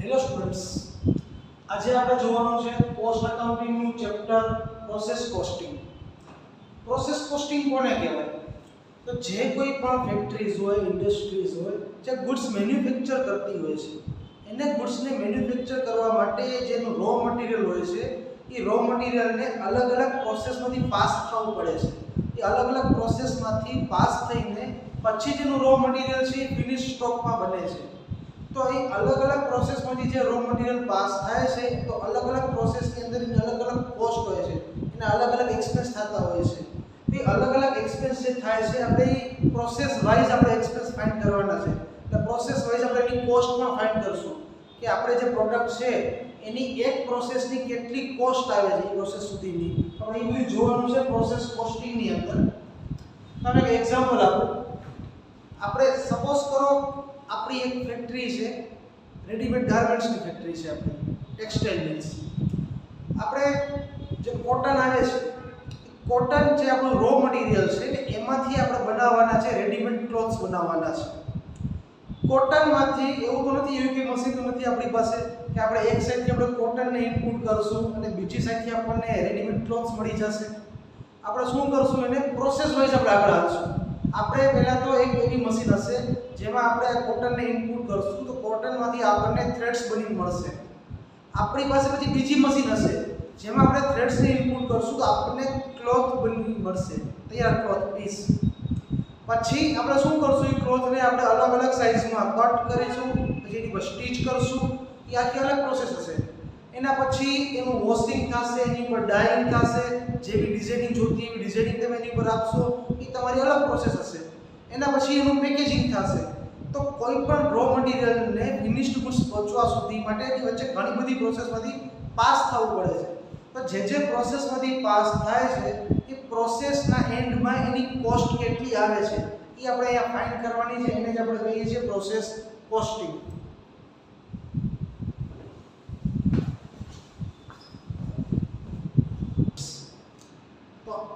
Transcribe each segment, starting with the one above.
Hello students, આજે આપણે જોવાનું છે કોસ્ટ એકાઉન્ટિંગ નું chapter process costing. Process costing કોને કહેવાય? તો જે કોઈ પણ ફેક્ટરીઝ હોય, ઇન્ડસ્ટ્રીઝ હોય, જે ગુડ્સ મેન્યુફેક્ચર કરતી હોય છે, એને ગુડ્સને મેન્યુફેક્ચર કરવા માટે જેનું રો મટીરીયલ હોય છે, એ રો મટીરીયલને અલગ અલગ પ્રોસેસમાંથી પાસ થવું પડે છે. એ અલગ અલગ પ્રોસેસમાંથી પાસ થઈને પછી જેનું રો મટીરીયલ છે એ ફિનિશ સ્ટોકમાં બને છે. તો એ અલગ અલગ પ્રોસેસમાંથી જે રો મટીરીયલ પાસ થાય છે, તો અલગ અલગ પ્રોસેસની અંદર એની અલગ અલગ કોસ્ટ હોય છે, એના અલગ અલગ એક્સપેન્સ થતા હોય છે. એ અલગ અલગ એક્સપેન્સ જે થાય છે, આપણે પ્રોસેસ વાઇઝ આપણે એક્સપેન્સ ફાઇન્ડ કરવાના છે. એટલે પ્રોસેસ વાઇઝ આપણે એની કોસ્ટમાં ફાઇન્ડ કરશું કે આપણે જે પ્રોડક્ટ છે એની એક પ્રોસેસની કેટલી કોસ્ટ આવે છે, એ પ્રોસેસ સુધીની. આપણે એ બધું જોવાનું છે પ્રોસેસ કોસ્ટિંગની અંદર. તમને એક એક્ઝામ્પલ આપું. આપણે સપોઝ કરો આપણી એક ફેક્ટરી છે, રેડીમેડ ગાર્મેન્ટ્સની ફેક્ટરી છે, આપણી ટેક્સટાઇલ મિલ્સ. આપણે જે કોટન આવે છે, કોટન જે આપણું રો મટીરીયલ છે ને, એમાંથી આપણે બનાવવાના છે રેડીમેડ ક્લોથ્સ બનાવવાના છે. કોટનમાંથી એવું તો નથી, એવી કોઈ મશીન તો નથી આપણી પાસે કે આપણે એક સાઈડથી આપણે કોટનને ઇનપુટ કરશું અને બીજી સાઈડથી આપણને રેડીમેડ ક્લોથ્સ મળી જશે. આપણે શું કરશું, એને પ્રોસેસ વાઇઝ આપણે આગળ હાલશું. આપણે પહેલા તો એક એવી મશીન હશે જેમાં આપણે કોટનને ઇનપુટ કરશું, તો કોટનમાંથી આપણને થ્રેડ્સ બની મળશે. આપણી પાસે પછી બીજી મશીન હશે જેમાં આપણે થ્રેડ્સને ઇનપુટ કરશું, તો આપણને ક્લોથ બની મળશે, તૈયાર ક્લોથ પીસ. પછી આપણે શું કરશું, એ ક્લોથને આપણે અલગ અલગ સાઇઝમાં કટ કરીશું, પછી એની પર સ્ટીચ કરશું. એ આખી અલગ પ્રોસેસ હશે. એના પછી એનું વોશિંગ થશે, એની પર ડાઇંગ થશે, જેવી ડિઝાઇનિંગ જોતી એવી ડિઝાઇનિંગ તમે એની પર આપશો, એ તમારી અલગ પ્રોસેસ હશે. એના પછી એનું પેકેજિંગ થશે. તો કોઈ પણ રો મટીરીયલને ફિનિશ્ડ ગુડ્સ પહોંચવા સુધી માટે એની વચ્ચે ઘણી બધી પ્રોસેસમાંથી પાસ થવું પડે છે. તો જે પ્રોસેસમાંથી પાસ થાય છે, એ પ્રોસેસના એન્ડમાં એની કોસ્ટ કેટલી આવે છે, એ આપણે અહીંયા ફાઇન્ડ કરવાની છે. એને જ આપણે કહીએ છીએ પ્રોસેસ કોસ્ટિંગ.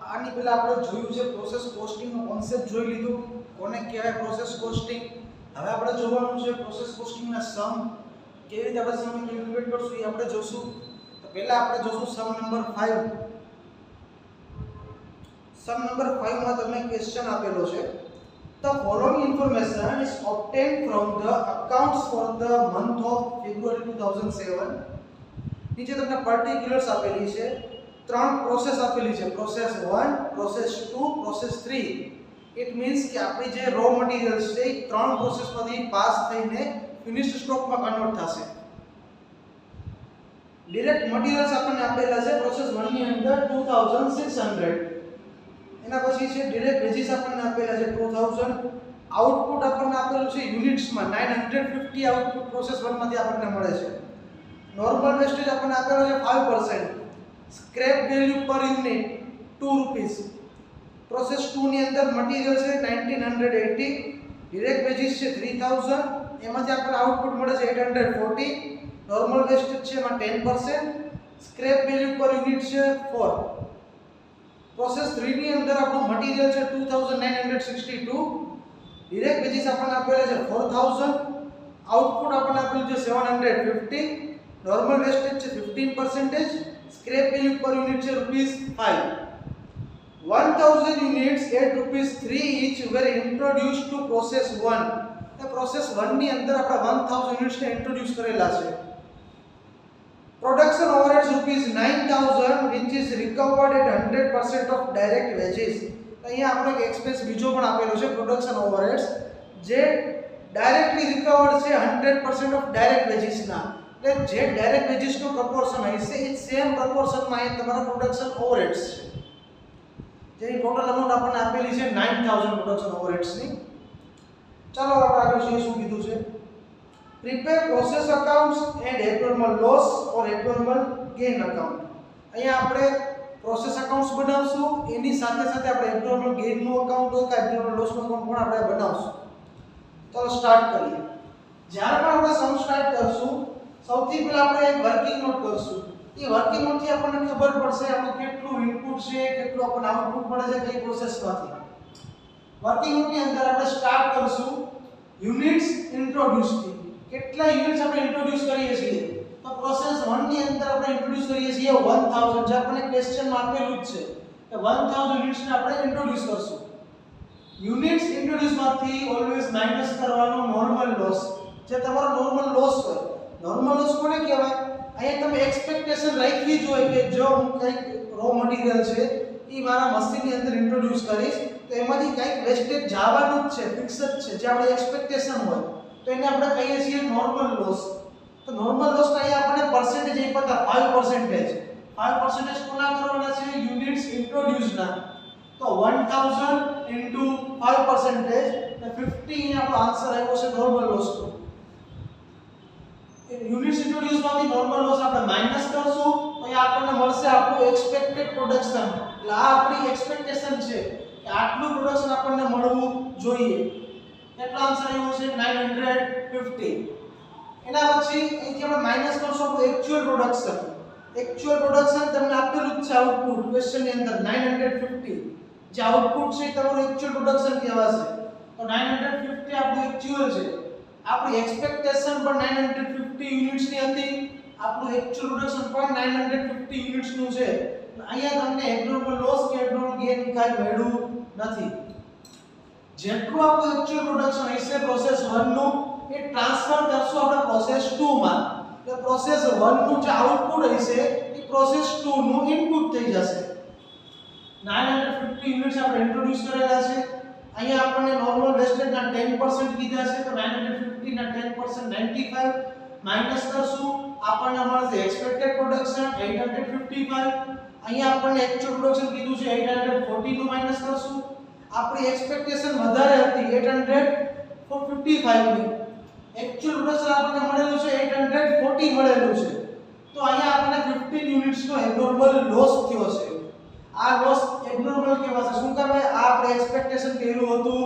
આની પહેલા આપણે જોયું છે પ્રોસેસ કોસ્ટિંગનો કોન્સેપ્ટ જોઈ લીધો, કોને કહેવાય પ્રોસેસ કોસ્ટિંગ. હવે આપણે જોવાનું છે પ્રોસેસ કોસ્ટિંગના સમ, કેવી રીતે આપણે સમ કેલ્ક્યુલેટ કરશું એ આપણે જોશું. તો પહેલા આપણે જોશું સમ નંબર 5. સમ નંબર 5 માં તમને ક્વેશ્ચન આપેલો છે. The following information is obtained from the accounts for the month of February 2007. નીચે તમને પર્ટિક્યુલર્સ આપેલી છે, ત્રણ પ્રોસેસ આપેલી છે, process 1, process 2, process 3. It means કે આપણી જે રો મટીરીયલ છે એ ત્રણ પ્રોસેસમાંથી પાસ થઈને ફિનિશ્ડ સ્ટોકમાં કન્વર્ટ થશે. ડિરેક્ટ મટીરીયલ્સ આપણને આપેલા છે પ્રોસેસ 1 ની અંદર 2600. એના પછી છે ડિરેક્ટ વેજીસ આપણને આપેલા છે 2000. આઉટપુટ આપણને આપેલું છે યુનિટ્સમાં 950 આઉટપુટ પ્રોસેસ 1 માંથી આપણને મળે છે. નોર્મલ વેસ્ટેજ આપણને આપેલો છે 5%. સ્ક્રેપ વેલ્યુ પર યુનિટ 2 રૂપીસ. પ્રોસેસ 2 ની અંદર મટીરીયલ છે 1980, ડિરેક્ટ વેજીસ છે 3000, એમાંથી આપણને આઉટપુટ મળે છે 840. નોર્મલ વેસ્ટેજ છે એમાં 10%, સ્ક્રેપ વેલ્યુ પર યુનિટ છે 4. પ્રોસેસ 3 ની અંદર આપણું મટીરીયલ છે 2962, ડિરેક્ટ વેજીસ આપણને આપેલા છે 4000, આઉટપુટ આપણને આપેલું છે 750, નોર્મલ વેસ્ટેજ છે 15%, સ્ક્રેપ વેલ્યુ પર યુનિટ છે ₹5. 1000 units at ₹3 each were introduced to process 1. તો પ્રોસેસ 1 ની અંદર આપણે 1000 યુનિટ્સ ને ઇન્ટ્રોડ્યુસ કરેલા છે. Production overheads ₹9000 which is recovered at 100% of direct wages. અહીંયા આપણે એક એક્સપેન્સ બીજો પણ આપેલો છે, પ્રોડક્શન ઓવરહેડ્સ, જે ડાયરેક્ટલી રિકવર્ડ છે 100% ઓફ ડાયરેક્ટ વેજીસના. એટલે જે ડાયરેક્ટ વેજીસનો પ્રપોર્શન હશે એ સેમ પ્રપોર્શનમાં એ તમારા પ્રોડક્શન ઓવરહેડ્સ છે. જેની ટોટલ અમાઉન્ટ આપણને આપેલી છે 9000 પ્રોડક્શન ઓવરહેડ્સની. ચાલો આપણે આગળ જોઈએ શું કીધું છે. Prepare process accounts and abnormal loss or abnormal gain account. અહીંયા આપણે પ્રોસેસ અકાઉન્ટ્સ બનાવશું, એની સાથે સાથે આપણે એબ્નોર્મલ ગેઇનનું અકાઉન્ટ હોય કે એબ્નોર્મલ લોસનું અકાઉન્ટ પણ આપણે બનાવશું. ચાલો સ્ટાર્ટ કરીએ. જ્યારે પણ આપણે સમ સ્ટાર્ટ કરશું, સૌથી પહેલા આપણે એક વર્કિંગ નોટ કરશું. એ વર્કિંગ નોટથી આપણને ખબર પડશે આપણું કેટલું ઇનપુટ છે, કેટલું આપણને આઉટપુટ મળે છે કઈ પ્રોસેસમાંથી. વર્કિંગ નોટની અંદર આપણે સ્ટાર્ટ કરશું યુનિટ્સ ઇન્ટ્રોડ્યુસ થી. કેટલા યુનિટ્સ આપણે ઇન્ટ્રોડ્યુસ કરીએ છીએ તો પ્રોસેસ 1 ની અંદર આપણે ઇન્ટ્રોડ્યુસ કરીએ છીએ 1000 જે આપણને ક્વેશ્ચનમાં આપેલું જ છે કે 1000 યુનિટ્સ ને આપણે ઇન્ટ્રોડ્યુસ કરશું યુનિટ્સ ઇન્ટ્રોડ્યુસ માંથી ઓલવેઝ માઈનસ કરવાનો નોર્મલ લોસ જે તમારો નોર્મલ લોસ હોય નોર્મલ લોસ કોને કહેવાય અહીંયા તમે એક્સપેક્ટેશન રાખવી જોઈએ કે જો હું કંઈક રો મટીરીયલ છે એ મારા મશીનની અંદર ઇન્ટ્રોડ્યુસ કરીશ તો એમાંથી કંઈક વેસ્ટેજ જવાનું જ છે ફિક્સ જ છે જે આપણી એક્સપેક્ટેશન હોય તો એને આપણે કહીએ છીએ નોર્મલ લોસ તો નોર્મલ લોસ ના અહીંયા આપણે પર્સન્ટેજ એ પતા 5% કોના કરવાના છે યુનિટ્સ ઇન્ટ્રોડ્યુસ ના તો 1000 into 5% એટલે 50 આપણો આન્સર આવ્યો છે નોર્મલ લોસ નો યુનિટ્સ ઇન્ટ્રોડ્યુસ માંથી નોર્મલ લોસ આપણે માઈનસ કરશું તો અહીંયા આપણને મળશે આપણું એક્સપેક્ટેડ પ્રોડક્શન એટલે આ આપણી એક્સપેક્ટેશન છે કે આટલું પ્રોડક્શન આપણને મળવું જોઈએ કેટલો આન્સર આવ્યો છે 950 એના પછી અહીંથી આપણે માઈનસ કરશું આપણું એક્ચ્યુઅલ પ્રોડક્શન તમને આપેલું જ છે આઉટપુટ ક્વેશ્ચન ની અંદર 950 જે આઉટપુટ છે તમારું એક્ચ્યુઅલ પ્રોડક્શન કહેવાશે તો 950 આપણું એક્ચ્યુઅલ છે આપણી એક્સપેક્ટેશન પણ 950 યુનિટ્સ ની હતી આપણું એક્ચ્યુઅલ પ્રોડક્શન પણ 950 યુનિટ્સ નું છે અહીંયા તમને એબ્નોર્મલ લોસ કે એબ્નોર્મલ ગેઇન કાઈ મળ્યું નથી જેટલું આપણું એક્ચ્યુઅલ પ્રોડક્શન હશે પ્રોસેસ 1 નું એ ટ્રાન્સફર કરશું આપણે પ્રોસેસ 2 માં એટલે પ્રોસેસ 1 નું જે આઉટપુટ હશે એ પ્રોસેસ 2 નું ઇનપુટ થઈ જશે 950 યુનિટ્સ આપણે ઇન્ટ્રોડ્યુસ કરેલા છે અહીંયા આપણને નોર્મલ વેસ્ટેજ ના 10% કીધા છે તો 950 ના 10% 95 માઈનસ કરશું આપણને મળશે એક્સપેક્ટેડ પ્રોડક્શન 855 અહીંયા આપણને એક્ચ્યુઅલ પ્રોડક્શન કીધું છે 840 નું માઈનસ કરશું આપણી એક્સપેક્ટેશન વધારે હતી 855 ની એક્ચ્યુઅલ પ્રોડક્શન આપણને મળેલું છે 840 મળેલું છે તો અહીંયા આપણને 15 યુનિટ્સ નો એબ્નોર્મલ લોસ થયો છે આ લોસ એબ્નોર્મલ કહેવાશે શું કામ આ આપણે એક્સપેક્ટેશન કર્યું હતું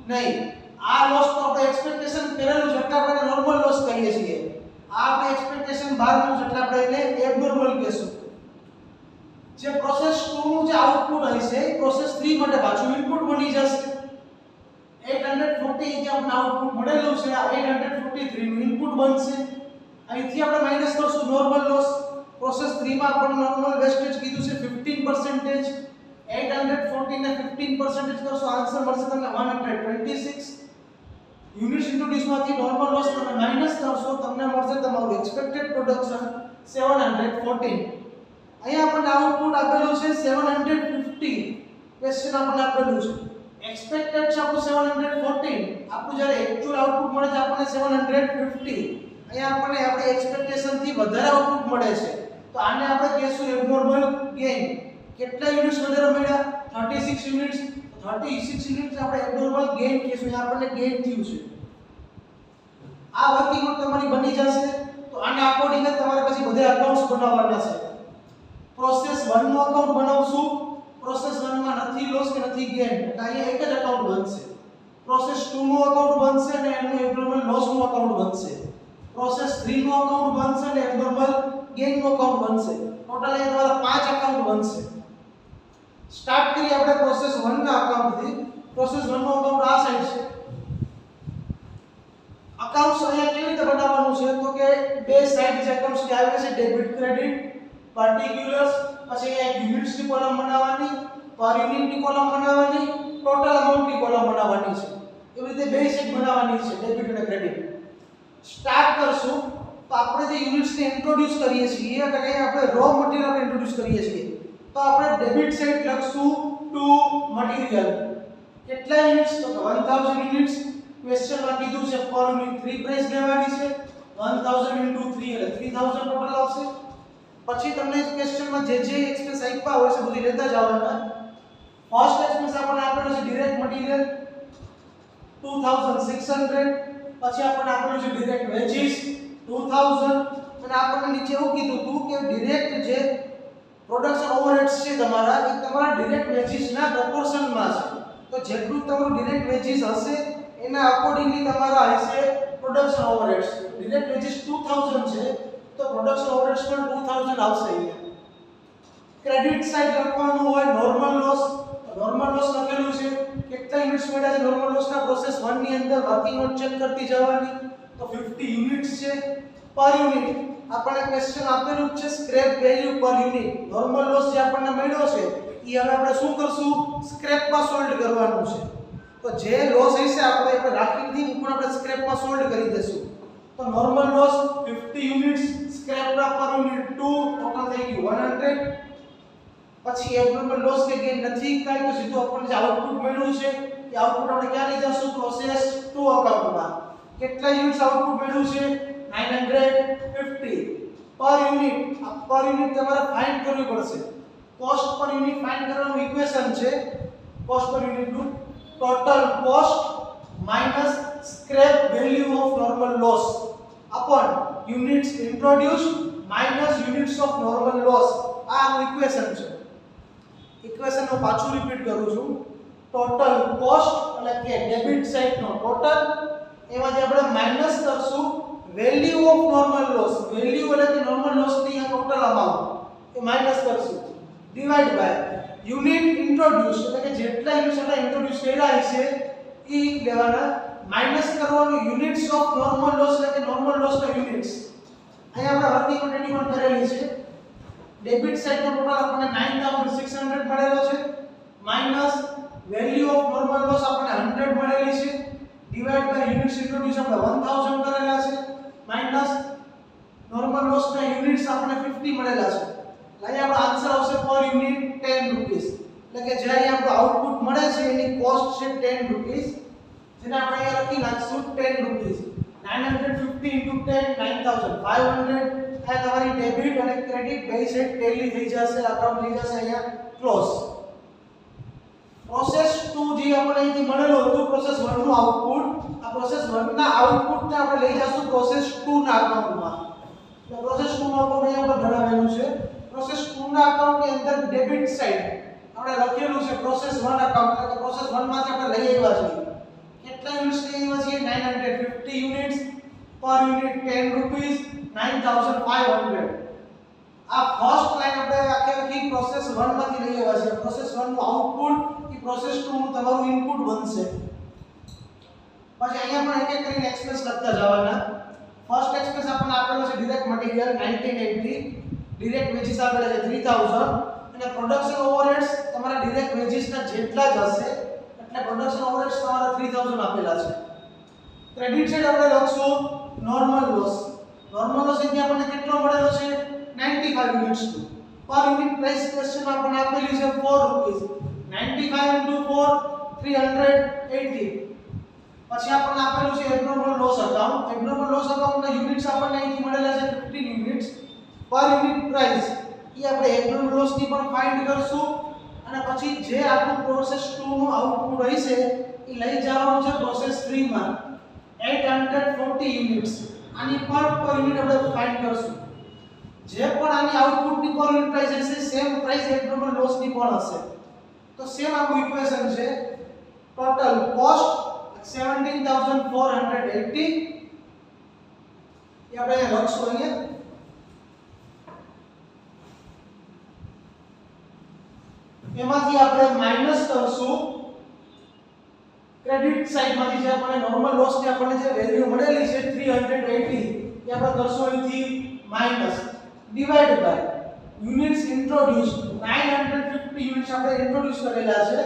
નહીં આ લોસ તો આપણે એક્સપેક્ટેશન કરેલું છે એટલે આપણે નોર્મલ લોસ કહીએ છીએ આ આપણે એક્સપેક્ટેશન બહારનું છે એટલે આપણે એને એબ્નોર્મલ કહીશું જે પ્રોસેસ 2 નું જે આઉટપુટ હશે પ્રોસેસ 3 માટે પાછું ઇનપુટ બની જશે 840 જે આપણને આઉટપુટ મળેલું છે આ 843 નું ઇનપુટ બનશે અહીંથી આપણે માઈનસ કરશું નોર્મલ લોસ પ્રોસેસ 3 માં આપણને નોર્મલ વેસ્ટેજ કીધું છે 15% 840 ને 15% કરશો આન્સર મળશે તમને 126 યુનિટ્સ ઇન્ટ્રોડ્યુસ માંથી નોર્મલ લોસ તમે માઈનસ કરશો તમને મળશે તમારું એક્સપેક્ટેડ પ્રોડક્શન 714 અહીંયા આપણને આઉટપુટ આપેલું છે 750 ક્વેશ્ચન આપણને આપેલું છે એક્સપેક્ટેડ છે આપણું 714 આપણું જ્યારે એક્ચ્યુઅલ આઉટપુટ મળે છે આપણને 750 અહીંયા આપણને આપણી એક્સપેક્ટેશન થી વધારે આઉટપુટ મળે છે તો આને આપણે કહેશું એબ્નોર્મલ ગેઇન કેટલા યુનિટ્સ વધારે મળ્યા 36 યુનિટ્સ 36 યુનિટ્સ આપણે એબ્નોર્મલ ગેઇન કહેશું અહીંયા આપણને ગેઇન થયું છે આ વર્કિંગ તમારી બની જશે તો આને અકોર્ડિંગ તમારે પછી બધા અકાઉન્ટ્સ બનાવવાના છે પ્રોસેસ 1 નું અકાઉન્ટ બનાવશું પ્રોસેસ 1 માં નથી લોસ કે નથી ગેઇન એટલે અહીંયા એક જ અકાઉન્ટ બનશે પ્રોસેસ 2 નું અકાઉન્ટ બનશે અને એનું એબ્નોર્મલ લોસ નું અકાઉન્ટ બનશે પ્રોસેસ 3 નું અકાઉન્ટ બનશે અને એબ્નોર્મલ ગેઇન નું અકાઉન્ટ બનશે ટોટલ અહીંયા તમારા 5 અકાઉન્ટ બનશે સ્ટાર્ટ કરીએ આપણે પ્રોસેસ 1 ના અકાઉન્ટ થી પ્રોસેસ 1 નું અકાઉન્ટ આ સાઈડ છે અકાઉન્ટ્સ અહીંયા કેવી રીતે બનાવવાનું છે તો કે બે સાઈડ જે અકાઉન્ટ્સ કે આવે છે ડેબિટ ક્રેડિટ પાર્ટિક્યુલર્સ પછી અહીંયા એક યુનિટ્સ ની કોલમ બનાવવાની પર યુનિટ ની કોલમ બનાવવાની ટોટલ અમાઉન્ટ ની કોલમ બનાવવાની છે એવી રીતે બે સાઈડ બનાવવાની છે ડેબિટ અને ક્રેડિટ સ્ટાર્ટ કરશું તો આપણે જે યુનિટ્સ ને ઇન્ટ્રોડ્યુસ કરીએ છીએ એટલે કે આપણે રો મટીરીયલ આપણે ઇન્ટ્રોડ્યુસ કરીએ છીએ તો આપણે ડેબિટ સાઈડ લખશું ટુ મટીરીયલ કેટલા યુનિટ્સ તો 1000 યુનિટ્સ ક્વેશ્ચનમાં કીધું છે પર યુનિટ 3 પ્રાઇસ લેવાની છે 1000 * 3 એટલે 3000 ટોટલ આવશે પછી તમને ક્વેશ્ચનમાં જે એક્સપેન્સ આપ્યા હોય છે બધી લેતા જવાના ફર્સ્ટ એક્સપેન્સ આપણને આપેલો છે ડાયરેક્ટ મટીરીયલ 2600 પછી આપણને આપેલું છે ડાયરેક્ટ વેજીસ 2000 અને આપણને નીચે એવું કીધું હતું કે ડાયરેક્ટ જે પ્રોડક્શન ઓવરહેડ્સ છે તમારા એ તમારા ડાયરેક્ટ વેજીસ ના પ્રોપોર્શનમાં છે તો જેટલું તમારું ડાયરેક્ટ વેજીસ હશે એના અકોર્ડિંગલી તમારા હશે પ્રોડક્શન ઓવરહેડ્સ ડાયરેક્ટ વેજીસ 2000 છે તો પ્રોડક્શન ઓવરહેડ્સ પણ 2000 આવશે અહીંયા ક્રેડિટ સાઈડ લખવાનું હોય નોર્મલ લોસ લખેલું છે કેટલા યુનિટ્સ મળ્યા છે નોર્મલ લોસના પ્રોસેસ 1 ની અંદર વર્કિંગ નોટ ચેક કરતી જવાની તો 50 યુનિટ્સ છે પર યુનિટ. આપણને ક્વેશ્ચન આપેલું છે સ્ક્રેપ વેલ્યુ પર યુનિટ. નોર્મલ લોસ જે આપણને મળ્યો છે એ હવે આપણે શું કરશું, સ્ક્રેપમાં સોલ્વ કરવાનું છે. તો જે લોસ હશે આપણે રાખી દીધી ઉપર આપણે સ્ક્રેપમાં સોલ્વ કરી દઈશું. તો નોર્મલ લોસ 50 યુનિટ્સ, સ્ક્રેપના પર યુનિટ 2, ટોટલ થઈ ગયું 100. પછી એબ્નોર્મલ લોસ કે ગેઇન નથી કાઈ, તો સીધું આપણને જે આઉટપુટ મળ્યું છે એ આઉટપુટ આપણે ક્યાં લઈ જશું, પ્રોસેસ 2 અકાઉન્ટમાં. કેટલા યુનિટ્સ આઉટપુટ મળ્યું છે, 950 પર યુનિટ. આ પર યુનિટ તમારે ફાઇન્ડ કરવી પડશે. કોસ્ટ પર યુનિટ ફાઇન્ડ કરવાનું ઇક્વેશન છે કોસ્ટ પર યુનિટનું total cost minus scrap value of normal loss upon units introduced minus units of normal loss. આ ઇક્વેશન છે. ઇક્વેશન હું પાછું રિપીટ કરું છું. ટોટલ કોસ્ટ એટલે કે ડેબિટ સાઇડનો ટોટલ, એમાંથી આપણે માઈનસ કરશું value of normal loss. Value એટલે કે નોર્મલ લોસ ની આ ટોટલ અમાઉન્ટ એ માઈનસ કરશું ડિવાઇડ બાય યુનિટ ઇન્ટ્રોડ્યુસ એટલે કે જેટલા યુનિટ્સ આપણે ઇન્ટ્રોડ્યુસ કર્યા છે એ લેવાના, માઈનસ કરવાનું યુનિટ્સ ઓફ નોર્મલ લોસ એટલે કે નોર્મલ લોસ ના યુનિટ્સ. અહીંયા આપણે વર્કિંગ ક્વોન્ટિટી પણ કરેલી છે. ડેબિટ સાઇડ નો ટોટલ આપણને 9600 મળેલો છે minus value of normal loss આપણને 100 મળેલી છે ડિવાઇડ બાય યુનિટ્સ ઇન્ટ્રોડ્યુસ આપણે 1000 કરેલા છે માઈનસ નોર્મલ લોસ ના યુનિટ્સ આપણને 50 મળેલા છે. અહીંયા આપણો આન્સર આવશે પર યુનિટ 10 રૂપીસ. એટલે કે જે અહીંયા આપણો આઉટપુટ મળે છે એની કોસ્ટ છે 10 રૂપીસ, જેને આપણે અહીંયા લખી નાખશું 10 રૂપીસ. 950 into 10 9500. આ તમારી ડેબિટ અને ક્રેડિટ બે સાઈડ ટેલી થઈ જશે, અકાઉન્ટ થઈ જશે અહીંયા ક્લોઝ. પ્રોસેસ 2 જે આપણે અહીંથી મળેલું હતું પ્રોસેસ 1 નું આઉટપુટ, આ પ્રોસેસ 1 ના આઉટપુટને આપણે લઈ જશું પ્રોસેસ 2 ના અકાઉન્ટમાં. તો પ્રોસેસ 2 નું અકાઉન્ટ અહીંયા ઉપર જણાવેલું છે. પ્રોસેસ 2 ના અકાઉન્ટની અંદર ડેબિટ સાઈડ આપણે લખેલું છે પ્રોસેસ 1 અકાઉન્ટ, એટલે કે પ્રોસેસ 1 માંથી આપણે લઈ આવ્યા છીએ. કેટલા યુનિટ્સ લઈ આવ્યા છીએ, 950 યુનિટ્સ, પર યુનિટ 10 રૂપીસ, 9500. આ ફર્સ્ટ લાઈન આપણે આખી પ્રોસેસ 1 માંથી લઈ આવ્યા છે. પ્રોસેસ 1 નું આઉટપુટ એ પ્રોસેસ 2 નું તમારું ઇનપુટ બનશે. પછી અહીંયા પણ એક એક કરીને એક્સપ્રેસ લખતા જવાના. ફર્સ્ટ એક્સપ્રેસ આપણને આપેલો છે ડિરેક્ટ મટીરીયલ 1980, ડિરેક્ટ વેજીસ આપેલા છે 3000 અને પ્રોડક્શન ઓવરહેડ્સ તમારા ડિરેક્ટ વેજીસ ના જેટલા જ હશે એટલે પ્રોડક્શન ઓવરહેડ્સ તમારા 3000 આપેલા છે. ક્રેડિટ સાઈડ આપણે લખશું નોર્મલ લોસ. નોર્મલ લોસ એટલે આપણને કેટલો મળેલો છે, 95 યુનિટ્સ નું. પર યુનિટ પ્રાઇસ ક્વેશ્ચન આપણને આપેલી છે 4 રૂપીસ. 95 into 4 380. પછી આપણને આપેલું છે એબ્નોર્મલ લોસ અકાઉન્ટ. એબ્નોર્મલ લોસ અકાઉન્ટના યુનિટ્સ આપણને અહીંથી મળેલા છે 15 યુનિટ્સ. પર યુનિટ પ્રાઇસ એ આપણે એબ્નોર્મલ લોસ ની પણ ફાઇન્ડ કરશું અને પછી જે આપણું પ્રોસેસ 2 નું આઉટપુટ હશે એ લઈ જવાનું છે પ્રોસેસ 3 માં 840 યુનિટ્સ. આની પર યુનિટ આપણે ફાઇન્ડ કરશું. જે પણ આની આઉટપુટ ની પર યુનિટ પ્રાઇસ હશે સેમ પ્રાઇસ એબ્નોર્મલ લોસ ની પણ હશે. તો સેમ આપણું ઇક્વેશન છે ટોટલ કોસ્ટ 17480 એ આપણે લખશું અહીંયા. એમાંથી આપણે માઈનસ કરશું ક્રેડિટ સાઈડ માંથી જે આપણને નોર્મલ લોસ ની આપણને જે વેલ્યુ મળેલી છે 380 એ આપણે કરશું અહીંથી minus divide by units introduced 950 units આપણે ઇન્ટ્રોડ્યુસ કરેલા છે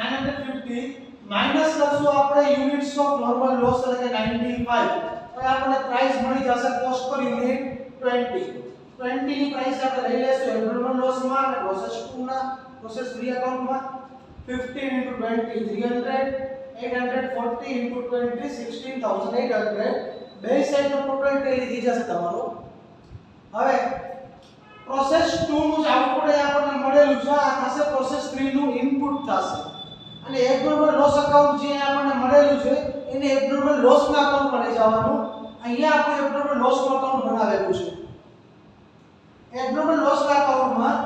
950 માઈનસ કરશું આપણે યુનિટ્સ ઓફ નોર્મલ લોસ એટલે કે 95. હવે આપણને પ્રાઇસ મળી જશે કોસ્ટ પર યુનિટ 20 ની પ્રાઇસ આપણે લઈ લેશું એબ્નોર્મલ લોસ માં અને પ્રોસેસ 2 ના પ્રોસેસ 3 અકાઉન્ટમાં 15 into 20 300, 840 into 20 16800. બે સાઈડનો ટોટલ ટેલી થઈ જશે તમારો. હવે પ્રોસેસ 2 નું જે આઉટપુટ આપણને મળેલું છે આ થશે પ્રોસેસ 3 નું ઇનપુટ થશે અને એબ્નોર્મલ લોસ અકાઉન્ટ જે આપણને મળેલું છે એને એબ્નોર્મલ લોસ ના અકાઉન્ટમાં લઈ જવાનું. અહીંયા આપણે એબ્નોર્મલ લોસ નું અકાઉન્ટ બનાવેલું છે. એબ્નોર્મલ લોસ ના અકાઉન્ટમાં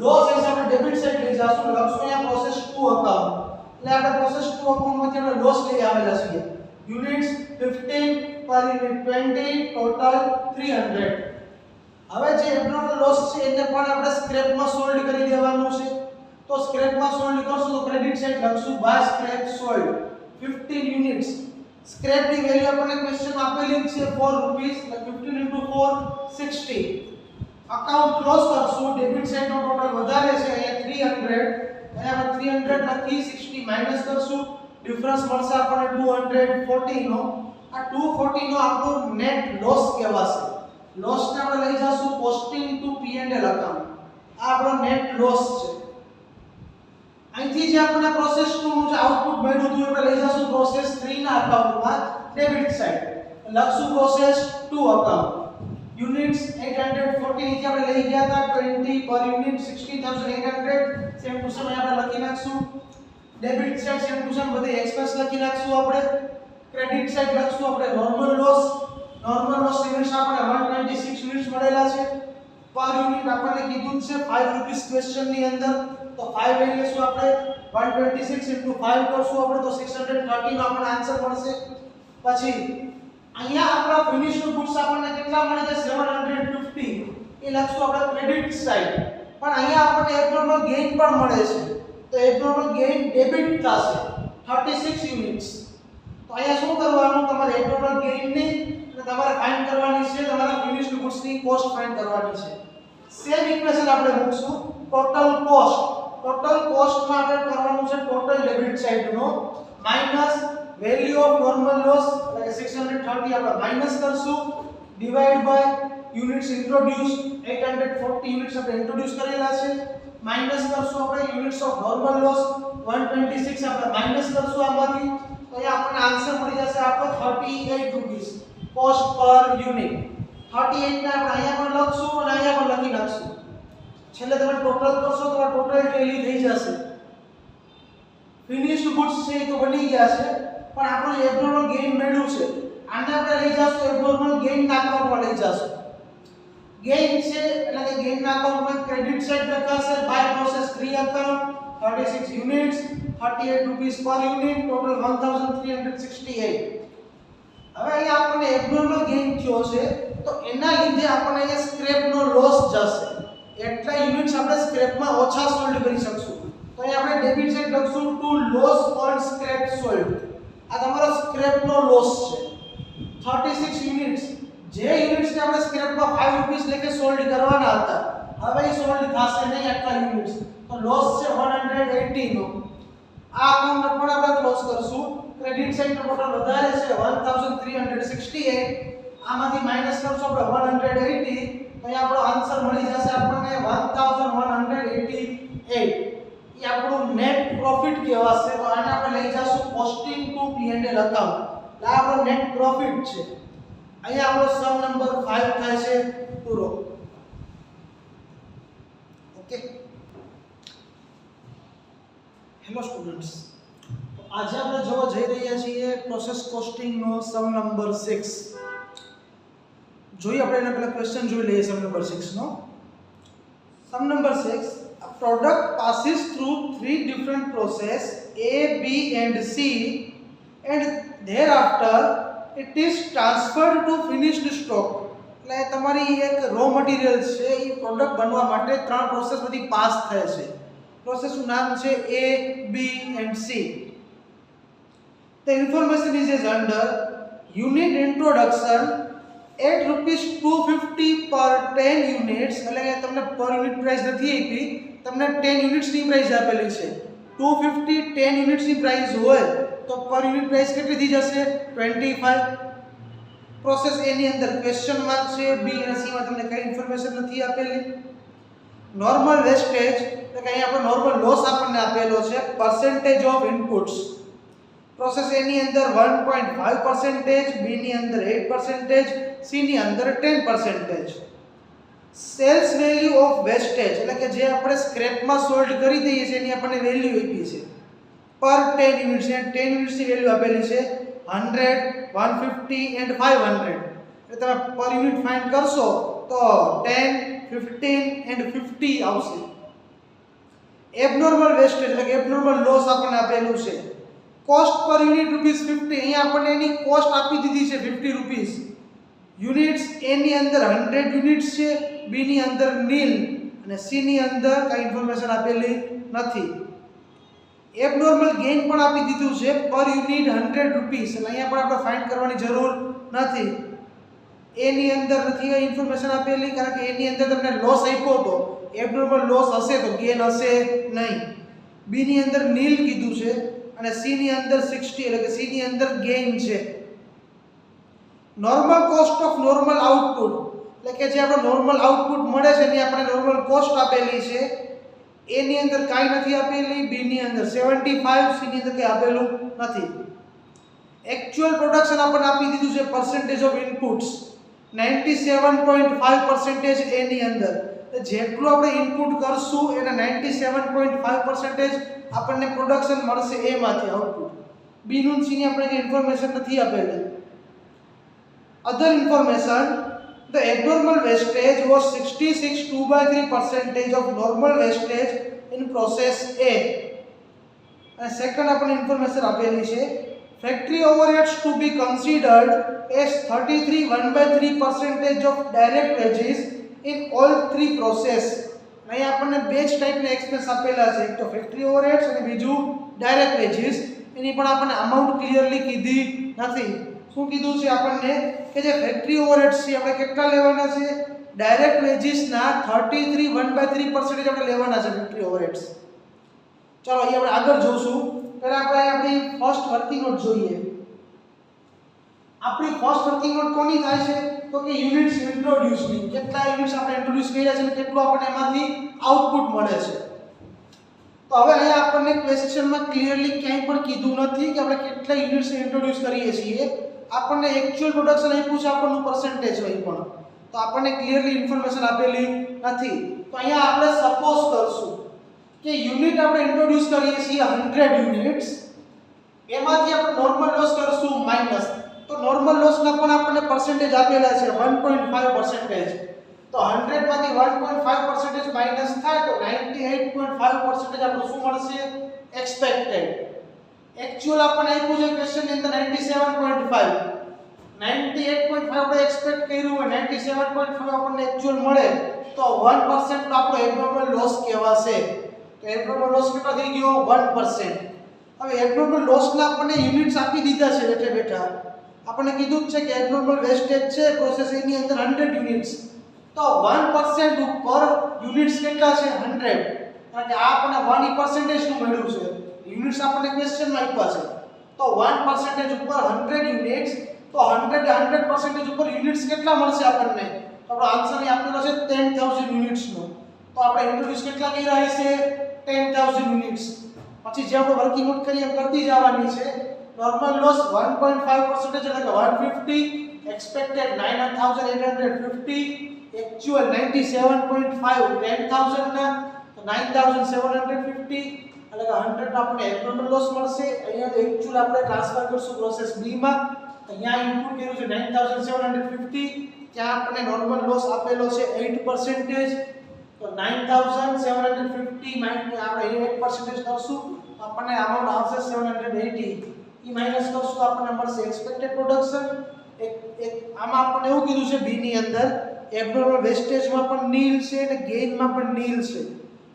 લોસ હશે આપણે ડેબિટ સાઈડ લઈ જશું, લખશું અહીંયા પ્રોસેસ 2 અકાઉન્ટ. એટલે આપણે પ્રોસેસ 2 અકાઉન્ટમાંથી આપણે લોસ લઈ આવેલા છીએ. યુનિટ્સ 15, પર યુનિટ 20, ટોટલ 300. હવે જે એબ્નોર્મલ લોસ છે એને પણ આપણે સ્ક્રેપમાં સોલ્વ કરી દેવાનું છે. તો સ્ક્રેપમાં સોલ્વ કરશું તો ક્રેડિટ સાઈડ લખશું by scrap sold 15 units scrap ની વેલ્યુ આપણને ક્વેશ્ચન આપેલી છે 4 રૂપીસ એટલે 15 * 4 60. અકાઉન્ટ ક્લોઝ કરશું. ડેબિટ સાઈડ નો ટોટલ વધારે છે અહીંયા 300, અહીંયા 300 લખી 60 માઈનસ કરશું. ડિફરન્સ મળશે આપણને 240 નો. આ 240 નો આપણો નેટ લોસ કહેવાશે. લોસ ને આપણે લઈ જશું પોસ્ટિંગ ટુ P&L અકાઉન્ટ. આ આપણો નેટ લોસ છે. અહીંથી જે આપણને પ્રોસેસ 2 નું જે આઉટપુટ મળ્યું હતું આપણે લઈ જશું પ્રોસેસ 3 ના અકાઉન્ટમાં ડેબિટ સાઈડ. લખશું પ્રોસેસ 2 અકાઉન્ટ. યુનિટ્સ 840 નીચે આપણે લઈ ગયા હતા 20 પર યુનિટ 60800 સેમ ટુ સેમ આપણે લખી નાખશું. Debit side same to same બધી એક્સપેન્સ લખી નાખશું આપણે. ક્રેડિટ સાઈડ લખશું આપણે normal loss. Normal loss units આપણે 126 યુનિટ્સ મળેલા છે. પર યુનિટ આપણને કીધું છે 5 રૂપીસ ક્વેશ્ચન ની અંદર, તો 5 લઈ લેશું આપણે. 126 * 5 કરશું આપણે તો 630 નો આપણને આન્સર મળશે. પછી અહીંયા આપણા ફિનિશ્ડ ગુડ્સ આપણને કેટલા મળે છે 750 એ લખશું આપણે ક્રેડિટ સાઈડ. પણ અહીંયા આપણને એબ્નોર્મલ ગેઇન પણ મળે છે, તો એબ્નોર્મલ ગેઇન ડેબિટ થશે 36 યુનિટ્સ. તો અહીંયા શું કરવાનું, તમારે એબ્નોર્મલ ગેઇન ની અને તમારે ફાઇન્ડ કરવાની છે તમારા ફિનિશ્ડ ગુડ્સ ની કોસ્ટ ફાઇન્ડ કરવાની છે. સેમ ઇક્વેશન આપણે મૂકશું. ટોટલ કોસ્ટ માં આપણે કરવાનું છે ટોટલ ડેબિટ સાઈડ નો minus value of normal loss એટલે 630 આપણે માઈનસ કરશું divide by units introduce 840 units આપણે ઇન્ટ્રોડ્યુસ કરેલા છે. માઈનસ કરશું આપણે યુનિટ્સ ઓફ નોર્મલ લોસ 126 આપણે માઈનસ કરશું આમાંથી, તો અહીંયા આપણને આન્સર મળી જશે આપણો 38 રૂપીસ કોસ્ટ પર યુનિટ. 38 ને આપણે અહીંયા પણ લખશું અને અહીંયા પણ લખી નાખશું. છેલ્લે તમે ટોટલ કરશો તો ટોટલ ટેલી થઈ જશે. ફિનિશ્ડ ગુડ્સ છે એ તો બની ગયા છે, પણ આપણું એબ્નોર્મલ ગેઇન મળ્યું છે. આને આપણે લઈ જશું એબ્નોર્મલ ગેઇન ના અકાઉન્ટમાં લઈ જશું. ગેઇન છે એટલે કે ગેઇન ના અકાઉન્ટમાં ક્રેડિટ સાઈડ લખાશે by process 3 account 36 units 38 rupees per unit total 1368. હવે અહીંયા આપણને એબ્નોર્મલ ગેઇન થયો છે તો એના લીધે આપણને અહીંયા સ્ક્રેપનો લોસ જશે. એટલા યુનિટ્સ આપણે સ્ક્રેપમાં ઓછા સોલ્ડ કરી શકશું. તો અહીંયા આપણે ડેબિટ સાઈડ લખશું to loss on scrap sold. આ તમારો સ્ક્રેપનો લોસ છે 36 યુનિટ્સ. જે યુનિટ્સને આપણે સ્ક્રેપમાં 5 રૂપીસ લેકે સોલ્ડ કરવાના હતા હવે એ સોલ્ડ થશે નહીં આટલા યુનિટ્સ, તો લોસ છે 180 નો. આ અકાઉન્ટ પણ આપણે ક્લોઝ કરશું. ક્રેડિટ સાઈડ નો ટોટલ વધારે છે 1368, આમાંથી માઈનસ કરશો આપણે 180 તો અહીંયા આપણો આન્સર મળી જશે આપણને 1188. એ આપણું નેટ પ્રોફિટ કહેવાશે. તો આને આપણે લઈ જશું પોસ્ટિંગ ટુ P&L અકાઉન્ટ. આ આપણો નેટ પ્રોફિટ છે. અહીંયા આપણો સમ નંબર 5 થાય છે પૂરો. ઓકે, હેલો સ્ટુડન્ટ્સ, તો આજે આપણે જોવા જઈ રહ્યા છીએ પ્રોસેસ કોસ્ટિંગ નો સમ નંબર 6. જોઈએ આપણે એના પહેલા ક્વેશ્ચન જોઈ લઈએ. સમ નંબર 6 નો sum number 6, a product passes through 3 different process A, B and C and thereafter it is transferred to finished stock. એટલે તમારી એક રો મટીરીયલ છે એ પ્રોડક્ટ બનવા માટે 3 પ્રોસેસ બધી પાસ થાય છે. પ્રોસેસનું નામ છે A, B and C. The information is as under unit introduction at ₹250 per 10 units. એટલે કે તમને પર યુનિટ પ્રાઇસ નથી આપી, તમને 10 યુનિટ્સ ની પ્રાઇસ આપેલી છે. 250 10 યુનિટ્સ ની પ્રાઇસ હોય તો પર યુનિટ પ્રાઇસ કેટલી થઈ જશે 25. પ્રોસેસ A ની અંદર ક્વેશ્ચન માર્ક છે, B અને C માં તમને કઈ ઇન્ફોર્મેશન નથી આપેલી. નોર્મલ વેસ્ટેજ એટલે કે અહીંયા આપણે નોર્મલ લોસ આપણને આપેલો છે percentage of inputs. Process A ની અંદર 1.5%, B ની અંદર 8%, C ની અંદર 10%. સેલ્સ વેલ્યુ ઓફ વેસ્ટેજ એટલે કે જે આપણે સ્ક્રેપમાં સોલ્ડ કરી દઈએ છીએ એની આપણને વેલ્યુ આપી છે પર 10 યુનિટ્સ. અને 10 યુનિટ્સ ની વેલ્યુ આપેલી છે 100, 150 and 500. એટલે તમે પર યુનિટ ફાઇન્ડ કરશો તો 10, 15 and 50 આવશે. એબનોર્મલ વેસ્ટેજ એટલે કે એબનોર્મલ લોસ આપણને આપેલું છે. કોસ્ટ પર યુનિટ ₹50. અહીંયા આપણને એની કોસ્ટ આપી દીધી છે 50 રૂપીસ. યુનિટ્સ A ની અંદર 100 યુનિટ્સ છે, B ની અંદર નીલ અને C ની અંદર કઈ ઇન્ફોર્મેશન આપેલી નથી. એબનોર્મલ ગેઇન પણ આપી દીધું છે પર યુનિટ 100 રૂપીસ, એટલે અહીંયા પણ આપણે ફાઇન્ડ કરવાની જરૂર નથી. એ ની અંદર નથી ઇન્ફોર્મેશન આપેલી, કારણ કે એ ની અંદર તમને લોસ આપ્યો હતો, એબનોર્મલ લોસ હશે તો ગેઇન હશે નહીં. બી ની અંદર નીલ કીધું છે અને સી ની અંદર 60, એટલે કે સી ની અંદર ગેઇન છે. Normal cost of normal output, એટલે કે જે આપણો નોર્મલ આઉટપુટ મળે છે એની આપણે નોર્મલ કોસ્ટ આપેલી છે. એ ની અંદર કાંઈ નથી આપેલી, બી ની અંદર 75, સી ની અંદર કંઈ આપેલું નથી. એક્ચ્યુઅલ પ્રોડક્શન આપણને આપી દીધું છે પર્સન્ટેજ ઓફ ઇનપુટ્સ 97.5% એ ની અંદર. જેટલું આપણે ઇનપુટ કરશું એના 97.5% આપણને પ્રોડક્શન મળશે એમાંથી આઉટપુટ. બી નું સી ની આપણે ઇન્ફોર્મેશન નથી આપેલી. અધર information, the abnormal wastage was 66.2/3% of normal wastage in process A. અને સેકન્ડ આપણને ઇન્ફોર્મેશન આપેલી છે factory overheads to be considered as 33.1/3% of direct wages in all three process. અહીં આપણને બે જ ટાઈપના એક્સપેન્સ આપેલા છે, એક તો ફેક્ટરી ઓવરહેડ્સ અને બીજું ડાયરેક્ટ વેજીસ. એની પણ આપણને અમાઉન્ટ ક્લિયરલી કીધી નથી. શું કીધું છે આપણને કે જે ફેક્ટરી ઓવરહેડ્સ છે આપણે કેટલા લેવાના છે, ડાયરેક્ટ વેજીસના 33.1/3% આપણે લેવાના છે ફેક્ટરી ઓવરહેડ્સ. ચાલો અહીં આપણે આગળ જોશું. પહેલા આપણે આપણી ફર્સ્ટ વર્કિંગ નોટ જોઈએ. આપણી ફર્સ્ટ વર્કિંગ નોટ કોની થાય છે તો કે યુનિટ્સ ઇન્ટ્રોડ્યુસની. કેટલા યુનિટ્સ આપણે ઇન્ટ્રોડ્યુસ કર્યા છે અને કેટલું આપણને એમાંથી આઉટપુટ મળે છે. તો હવે અહીંયા આપણને ક્વેશ્ચનમાં ક્લિયરલી ક્યાંય પણ કીધું નથી કે આપણે કેટલા યુનિટ્સ ઇન્ટ્રોડ્યુસ કરીએ છીએ. આપણને એક્ચ્યુઅલ પ્રોડક્શન આપ્યું છે, આપણનું પર્સન્ટેજ હોય પણ તો આપણને ક્લિયરલી ઇન્ફોર્મેશન આપેલી નથી. તો અહીંયા આપણે સપોઝ કરશું કે યુનિટ આપણે ઇન્ટ્રોડ્યુસ કરીએ છીએ 100 યુનિટ્સ, એમાંથી આપણે નોર્મલ લોસ કરશું માઈનસ. તો નોર્મલ લોસના પણ આપણને પર્સન્ટેજ આપેલા છે 1.5%. તો 100 માંથી 1.5% માઈનસ થાય તો 98.5% આપણું શું મળશે, એક્સપેક્ટેડ. એક્ચ્યુઅલ આપણને આપ્યું છે ક્વેશ્ચન ની અંદર 97.5, 98.5 આપણે એક્સપેક્ટ કર્યું હોય, 97.5 આપણને એક્ચ્યુઅલ મળે તો 1% તો આપણો એબનોર્મલ લોસ કહેવાશે. તો એબનોર્મલ લોસ કેટલો થઈ ગયો, 1%. હવે એબનોર્મલ લોસના આપણને યુનિટ્સ આપી દીધા છે બેઠે બેઠા. આપણને કીધું જ છે કે એબનોર્મલ વેસ્ટેજ છે પ્રોસેસ A ની અંદર 100 યુનિટ્સ. તો 1% ઉપર યુનિટ્સ કેટલા છે, 100. કારણ કે આ આપણને 1% નું મળ્યું છે, યુનિટ્સ આપણને ક્વેશ્ચનમાં આપ્યા છે. તો 1% ઉપર 100 યુનિટ્સ, તો 100% ઉપર યુનિટ્સ કેટલા મળશે આપણને, તો આપણો આન્સર અહીં આપેલો છે 10000 યુનિટ્સ નો. તો આપણે ઇન્ટ્રોડ્યુસ કેટલા કર્યા છે, 10000 યુનિટ્સ. પછી જે આપણે વર્કિંગ નોટ કરી એમ કરતી જવાની છે. નોર્મલ લોસ 1.5% એટલે કે 150, એક્સપેક્ટેડ 9850, એક્ચ્યુઅલ 97.5, 10000 ના તો 9750, એટલે કે 100 આપણને એબનોર્મલ લોસ મળશે. અહીંયા તો એક્ચ્યુઅલ આપણે ટ્રાન્સફર કરશું પ્રોસેસ B માં. અહીંયા ઇનપુટ કર્યું છે 9750, ત્યાં આપણને નોર્મલ લોસ આપેલો છે 8%. તો 9750 માઈનસ આપણે 8% કરશું તો આપણને અમાઉન્ટ આવશે 780. ઈ માઈનસ કરશું તો આપણને મળશે એક્સપેક્ટેડ પ્રોડક્શન. આમાં આપણને એવું કીધું છે બી ની અંદર એબનોર્મલ વેસ્ટેજમાં પણ નીલ છે અને ગેઇનમાં પણ નીલ છે.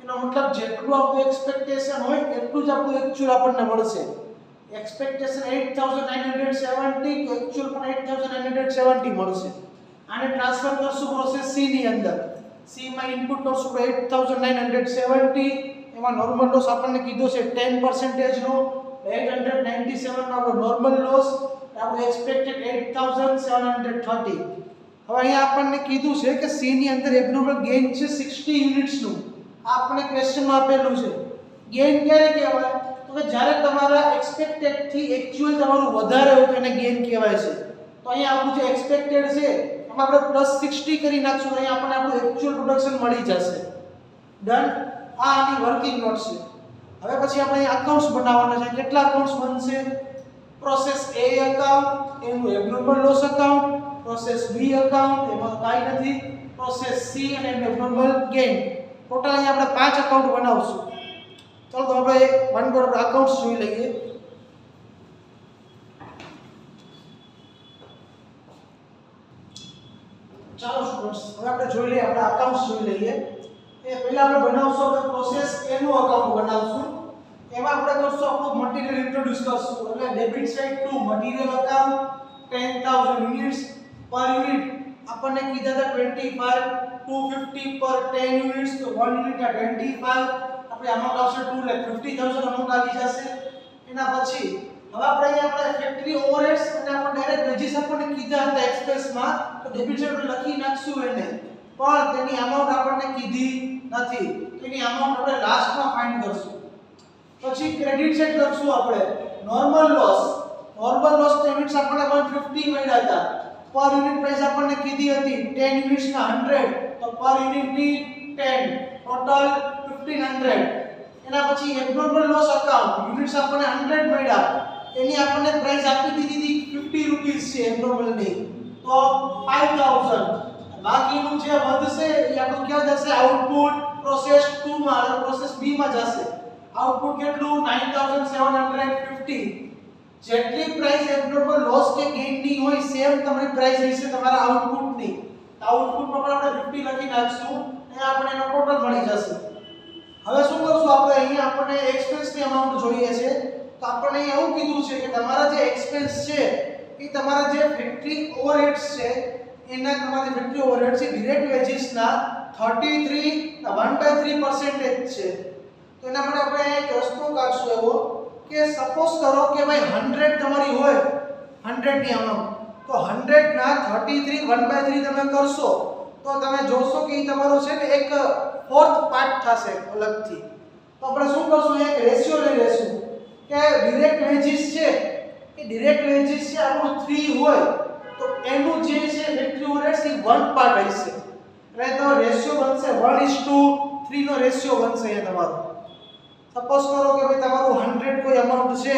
એનો મતલબ જેટલું આપણું એક્સપેક્ટેશન હોય એટલું જ આપણું એક્ચ્યુઅલ આપણને મળશે. એક્સપેક્ટેશન 8970 તો એક્ચ્યુઅલ પણ 8970 મળશે. આને ટ્રાન્સફર કરશું પ્રોસેસ સી ની અંદર. સી માં ઇનપુટ કરશું તો 8970, એમાં નોર્મલ લોસ આપણને કીધો છે 10% નો, 897 નો આપણો નોર્મલ લોસ, આપણું એક્સપેક્ટેડ 8730. હવે અહીંયા આપણને કીધું છે કે સી ની અંદર એબનોર્મલ ગેઇન છે 60 યુનિટ્સ નું. આ આપણને ક્વેશ્ચનમાં આપેલું છે. ગેઇન ક્યારે કહેવાય તો કે જ્યારે તમારા એક્સપેક્ટેડ થી એક્ચ્યુઅલ તમારું વધારે હોય તો એને ગેઇન કહેવાય છે. તો અહીંયા આપણું જે એક્સપેક્ટેડ છે એમાં આપણે +60 કરી નાખશું, અહીંયા આપણને આપણું એક્ચ્યુઅલ પ્રોડક્શન મળી જશે. ડન. આ આની વર્કિંગ નોટ છે. હવે પછી આપણે અહીં અકાઉન્ટ્સ બનાવવાના છે. કેટલા અકાઉન્ટ્સ બનશે, પ્રોસેસ A અકાઉન્ટ, એનું abnormal loss account, process B account, એમાં કાઈ નથી, પ્રોસેસ C અને એબનોર્મલ ગેઇન. ટોટલ અહીં આપણે 5 અકાઉન્ટ બનાવશું. ચાલો તો આપણે વન બાય વન અકાઉન્ટ્સ જોઈ લઈએ. ચાલો સ્ટુડન્ટ્સ હવે આપણે જોઈ લઈએ, આપણે અકાઉન્ટ્સ જોઈ લઈએ. એ પહેલા આપણે બનાવશું આપણે પ્રોસેસ A નું અકાઉન્ટ બનાવશું. એમાં આપણે કરશું આપણું મટીરીયલ ઇન્ટ્રોડ્યુસ કરશું એટલે debit side to material account 10000 units per unit આપણને કીધા હતા 25 250 પર 10 યુનિટ્સ તો 1 યુનિટ ના 25 આપણે અમાઉન્ટ આવશે 2 લાખ 50000 અમાઉન્ટ આવી જશે એના પછી હવે આપણે ફેક્ટરી ઓવરહેડ્સ અને આપણે ડાયરેક્ટ વેજીસ આપણને કીધા હતા એક્સપ્રેસમાં તો ડેબિટ સાઇડ પર લખી નાખશું એને પણ તેની અમાઉન્ટ આપણને કીધી નથી તેની અમાઉન્ટ આપણે લાસ્ટમાં ફાઇન્ડ કરશું પછી ક્રેડિટ સાઇડ લખશું આપણે નોર્મલ લોસ તો યુનિટ્સ આપણને 150 મળ્યા હતા પર યુનિટ પ્રાઇસ આપણને કીધી હતી 10 યુનિટ્સ ના 100 તો પર યુનિટ ની 10 ટોટલ 1500 એના પછી એબ્નોર્મલ લોસ અકાઉન્ટ યુનિટ્સ આપણને 100 મળ્યા એની આપણને પ્રાઇસ આપી દીધી હતી 50 રૂપીસ છે એબ્નોર્મલ ની તો 5000 બાકીનું જે વધશે એ આપણું ક્યાં જશે આઉટપુટ પ્રોસેસ 2 માં અને પ્રોસેસ B માં જશે આઉટપુટ કેટલું 9750 જેટલી પ્રાઇસ એબ્નોર્મલ લોસ કે ગેઇન ની હોય સેમ તમારી પ્રાઇસ રહેશે તમારા આઉટપુટ ની આઉટપુટ પર આપણે 50 લખી નાખશું અને આપણને એનો ટોટલ મળી જશે હવે શું કરશું આપણે અહીંયા આપણને એક્સપેન્સ ની અમાઉન્ટ જોઈએ છે તો આપણને એવું કીધું છે કે તમારા જે એક્સપેન્સ છે એ તમારા જે ફેક્ટરી ઓવરહેડ્સ છે એના તમારા ફેક્ટરી ઓવરહેડ છે ડિરેક્ટ વેજીસ ના 1/3% છે તો એના માટે આપણે એક રસ્તો કાઢશું એવો કે સપોઝ કરો કે ભાઈ 100 તમારી હોય 100 ની અમાઉન્ટ તો 100 ના 33 1/3 તમે કરશો તો તમે જોશો કે તમારો છે ને એક ફોર્થ પાર્ટ થશે અલગથી તો આપણે શું કરશું એક રેશિયો લઈ લેશું કે ડિરેક્ટ વેજીસ છે એ ડિરેક્ટ વેજીસ છે આપણું 3 હોય તો એનું જે છે ફેક્ટરી ઓવરહેડ્સ એ 1 પાર્ટ હશે એટલે તો રેશિયો બનશે 1:3 નો રેશિયો બનશે અહીંયા તમારો સપોઝ કરો કે ભાઈ તમારું 100 કોઈ અમાઉન્ટ છે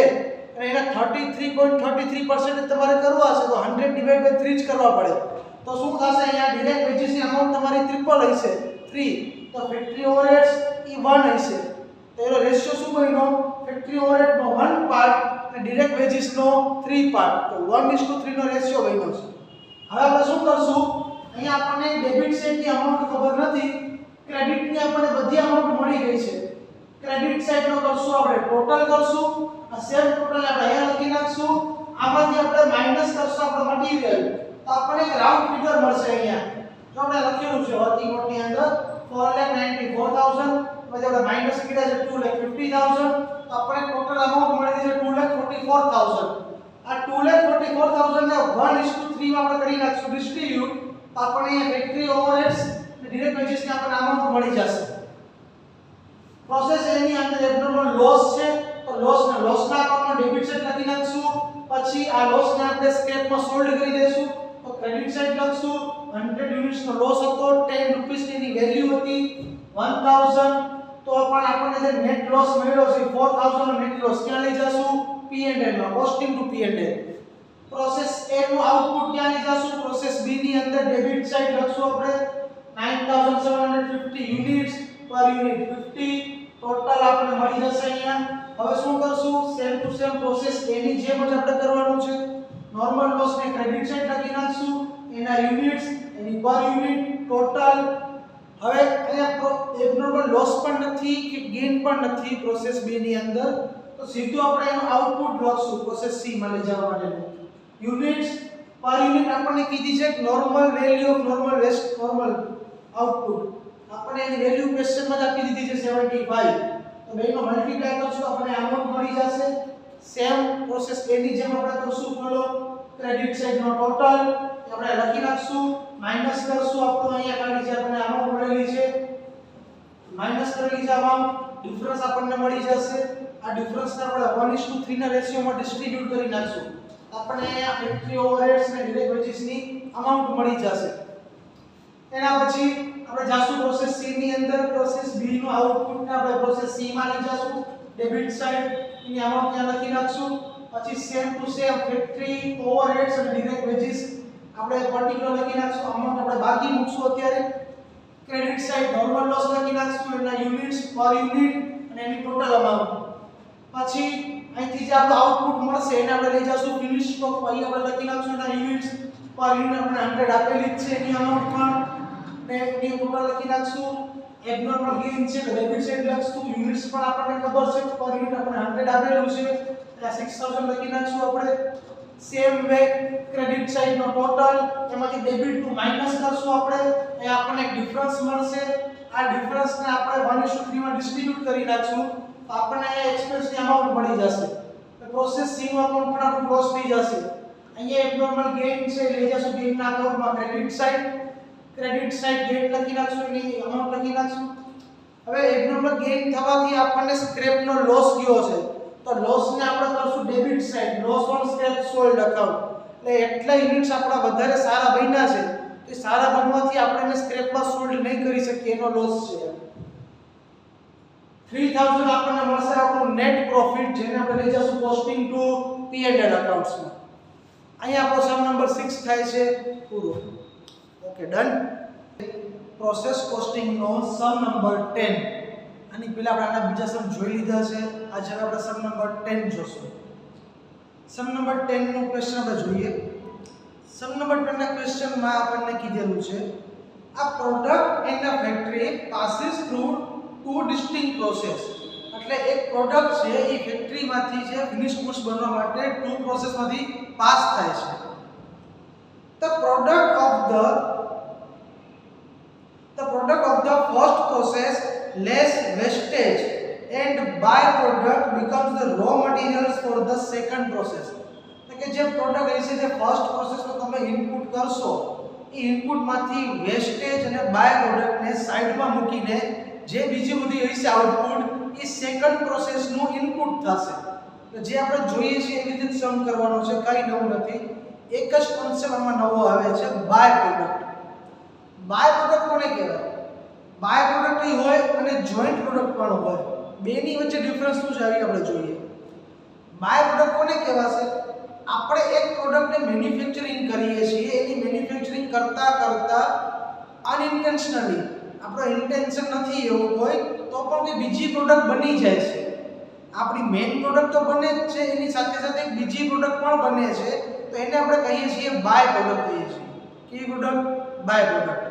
અને એના 33.33% તમારે કરવા છે તો 100 ડિવાઇડ બાય 3 જ કરવા પડે તો શું થશે અહીંયા ડિરેક્ટ વેજીસ ની અમાઉન્ટ તમારી ટ્રિપલ હશે 3 તો ફેક્ટરી ઓવરહેડ્સ એ 1 હશે તો એનો રેશિયો શું બન્યો ફેક્ટરી ઓવરહેડ નો 1 પાર્ટ અને ડિરેક્ટ વેજીસ નો 3 પાર્ટ તો 1:3 નો રેશિયો બન્યો છે હવે આપણે શું કરશું અહીંયા આપણને ડેબિટ સાઇડ ની અમાઉન્ટ ખબર નથી ક્રેડિટ ની આપણને બધી અમાઉન્ટ મળી ગઈ છે ક્રેડિટ સાઇડ નો કરશું આપણે ટોટલ કરશું આ સેમ ટોટલ આપણે અહીંયા લખી નાખશું આમાંથી આપણે માઈનસ કરશું આપણો મટીરીયલ તો આપણને એક રાઉન્ડ ફિગર મળશે અહીંયા જો આપણે લખેલું છે વર્કિંગ નોટ ની અંદર 4,94,000 પછી આપણે માઈનસ કર્યા છે 2,50,000 તો આપણને ટોટલ અમાઉન્ટ મળી છે 2,44,000 આ 2,44,000 ને 1:3 માં આપણે કરી નાખશું ડિસ્ટ્રીબ્યુટ તો આપણને અહીંયા ફેક્ટરી ઓવરહેડ્સ અને ડિરેક્ટ વેજીસ ની આપણને અમાઉન્ટ મળી જશે પ્રોસેસ એની અંદર એબ્નોર્મલ લોસ છે તો લોસ ના અકાઉન્ટમાં ડેબિટ સાઇડ લખી નાખશું પછી આ લોસ ને આપણે સ્ક્રેપમાં સોલ્ડ કરી દેશું તો ક્રેડિટ સાઇડ લખશું 100 યુનિટ્સ નો લોસ હતો 10 રૂપીસ ની વેલ્યુ હતી 1000 તો પણ આપણને જે નેટ લોસ મળ્યો છે 4000 નો નેટ લોસ ક્યાં લઈ જશું P&L માં costing to P&L process A નું આઉટપુટ ક્યાં લઈ જશું પ્રોસેસ B ની અંદર ડેબિટ સાઇડ લખશું આપણે 9750 યુનિટ્સ પર યુનિટ 50 ટોટલ આપણે મળી જશે અહીંયા હવે શું કરશું same to same process A ની જેમ જ આપણે કરવાનું છે નોર્મલ લોસ ને ક્રેડિટ સાઇડ લખી નાખશું એના યુનિટ્સ એની પર યુનિટ ટોટલ હવે અહીંયા એબ્નોર્મલ લોસ પણ નથી કે ગેઇન પણ નથી પ્રોસેસ B ની અંદર તો સીધું આપણે એનું આઉટપુટ લખશું પ્રોસેસ C માં લઈ જવા માટેનું યુનિટ્સ પર યુનિટ આપણને કીધી છે normal value of normal waste normal output આપણે એની વેલ્યુ ક્વેશ્ચનમાં જ આપી દીધી છે 75 તો બેનો મલ્ટીપ્લાય કરશું આપણે અમાઉન્ટ મળી જશે સેમ પ્રોસેસ A ની જેમ આપણે કરશું ફોલો ક્રેડિટ સાઇડ નો ટોટલ આપણે લખી નાખશું માઈનસ કરશું આપણું અહીંયા ખાલી જે આપણે અમાઉન્ટ મળેલી છે માઈનસ કરેલી છે અમાઉન્ટ ડિફરન્સ આપણને મળી જશે આ ડિફરન્સ ને આપણે 1:3 ના રેશિયોમાં ડિસ્ટ્રીબ્યુટ કરી નાખશું આપણે અહીંયા ફેક્ટરી ઓવરહેડ્સ ને ડિરેક્ટ વેજીસ ની અમાઉન્ટ મળી જશે એના પછી આપણે જાશું પ્રોસેસ C ની અંદર પ્રોસેસ B નું આઉટપુટ ને આપણે પ્રોસેસ C માં લઈ જાશું ડેબિટ સાઇડ ની અમાઉન્ટ ત્યાં લખી નાખશું પછી same to same factory overheads અને ડિરેક્ટ વેજીસ આપણે પર્ટિક્યુલર લખી નાખશું અમાઉન્ટ આપણે બાકી મૂકશું અત્યારે ક્રેડિટ સાઇડ નોર્મલ લોસ લખી નાખશું એના યુનિટ્સ પર યુનિટ અને એની ટોટલ અમાઉન્ટ પછી અહીંથી જે આપણો આઉટપુટ મળશે એને આપણે લઈ જાશું ફિનિશ સ્ટોક અહીં આપણે લખી નાખશું એના યુનિટ્સ પર યુનિટ આપણે 100 આપેલી જ છે એની અમાઉન્ટ પણ ને એની ટોટલ લખી નાખશું એબનોર્મલ ગેઇન છે તો ડેબિટ સાઈડ લખશું, યુનિટ્સ પણ આપણને ખબર છે, પર યુનિટ આપણે 100 આપેલું છે એટલે 6000 લખી નાખશું આપણે. સેમ વે ક્રેડિટ સાઈડ નો ટોટલ એમાંથી ડેબિટ ટુ માઈનસ કરશું આપણે, એ આપણને ડિફરન્સ મળશે. આ ડિફરન્સ ને આપણે 1:3 માં ડિસ્ટ્રીબ્યુટ કરી નાખશું તો આપણને આ એક્સપેન્સ ની અમાઉન્ટ મળી જશે. તો પ્રોસેસ સી નું અમાઉન્ટ પણ આપણું ક્લોઝ થઈ જશે. અહીંયા એબનોર્મલ ગેઇન છે લઈ જશું ગેઇન ના અકાઉન્ટમાં ક્રેડિટ સાઈડ ગેઇન લખી નાખશું, એની અમાઉન્ટ લખી નાખશું. હવે એબનોર્મલ ગેઇન થવાથી આપણને સ્ક્રેપ નો લોસ ગયો છે તો લોસ ને આપણે કરશું debit side, loss on scrap sold account. એટલે એટલા યુનિટ્સ આપણા વધારે સારા બન્યા છે કે સારા બનવાથી આપણે સ્ક્રેપમાં સોલ્ડ નહીં કરી શકીએ, એનો લોસ છે. 3000 આપણને મળશે આપણું નેટ પ્રોફિટ, જેને આપણે લઈ જશું કોસ્ટિંગ ટુ P&L અકાઉન્ટ્સમાં. અહીંયા આપણો સમ નંબર 6 થાય છે પૂરો. Okay done. પ્રોસેસ કોસ્ટિંગ નો સમ નંબર 10. આની પહેલા આપણે આના બીજા સમ જોઈ લીધા છે. આજે આપણે સમ નંબર 10 જોશું. સમ નંબર 10 નો ક્વેશ્ચન આપણે જોઈએ. સમ નંબર 10 ના ક્વેશ્ચનમાં આપણને કીધેલું છે આ product in a factory passes through two distinct process. એટલે એક પ્રોડક્ટ છે એ ફેક્ટરીમાંથી છે ફિનિશ ગુડ્સ બનવા માટે ટુ પ્રોસેસમાંથી પાસ થાય છે. The product of the first process less wastage and byproduct becomes the raw materials for the second process. એટલે કે જે પ્રોડક્ટ હશે જે ફર્સ્ટ પ્રોસેસમાં તમે ઇનપુટ કરશો એ ઇનપુટમાંથી વેસ્ટેજ અને બાયપ્રોડક્ટ ને સાઈડમાં મૂકીને જે બીજી બધી હશે આઉટપુટ એ સેકન્ડ પ્રોસેસનું ઇનપુટ થશે. જે આપણે જોઈએ છીએ એ રીતે સમ કરવાનો છે, કંઈ નવું નથી. એક જ કોન્સેપ્ટ આમાં નવો આવે છે, બાય પ્રોડક્ટ. બાય પ્રોડક્ટ કોને કહેવાય? બાય પ્રોડક્ટ હોય અને જોઈન્ટ પ્રોડક્ટ પણ હોય. બેની વચ્ચે ડિફરન્સ શું છે આવી આપણે જોઈએ. બાય પ્રોડક્ટ કોને કહેવાશે? આપણે એક પ્રોડક્ટને મેન્યુફેક્ચરિંગ કરીએ છીએ, એની મેન્યુફેક્ચરિંગ કરતા અનઇન્ટેન્શનલી, આપણો ઇન્ટેન્શન નથી એવું હોય તો પણ કોઈ બીજી પ્રોડક્ટ બની જાય છે. આપણી મેઇન પ્રોડક્ટ તો બને જ છે, એની સાથે સાથે બીજી પ્રોડક્ટ પણ બને છે, તો એને આપણે કહીએ છીએ બાય પ્રોડક્ટ કહીએ છીએ. કેવી પ્રોડક્ટ? By product.